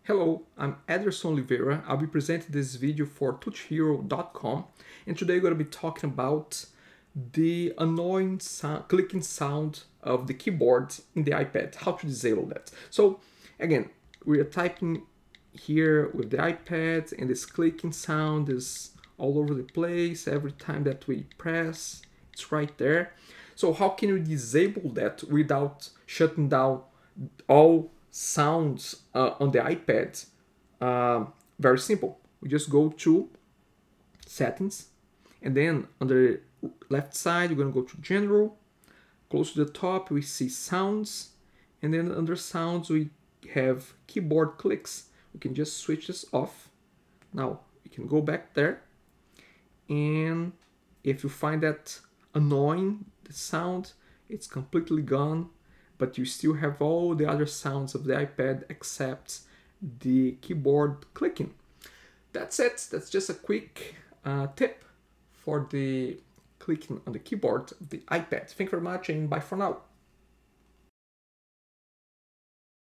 Hello, I'm Ederson Oliveira. I'll be presenting this video for touchhero.com, and today we're going to be talking about the annoying clicking sound of the keyboard in the iPad, how to disable that. So again, we are typing here with the iPad and this clicking sound is all over the place. Every time that we press, it's right there. So how can we disable that without shutting down all sounds on the iPad? Very simple. We just go to settings, and then on the left side, we're going to go to general. Close to the top, we see sounds, and then under sounds, we have keyboard clicks. We can just switch this off. Now we can go back there, and if you find that annoying, the sound, it's completely gone, but you still have all the other sounds of the iPad except the keyboard clicking. That's it. That's just a quick tip for the clicking on the keyboard of the iPad. Thank you very much and bye for now.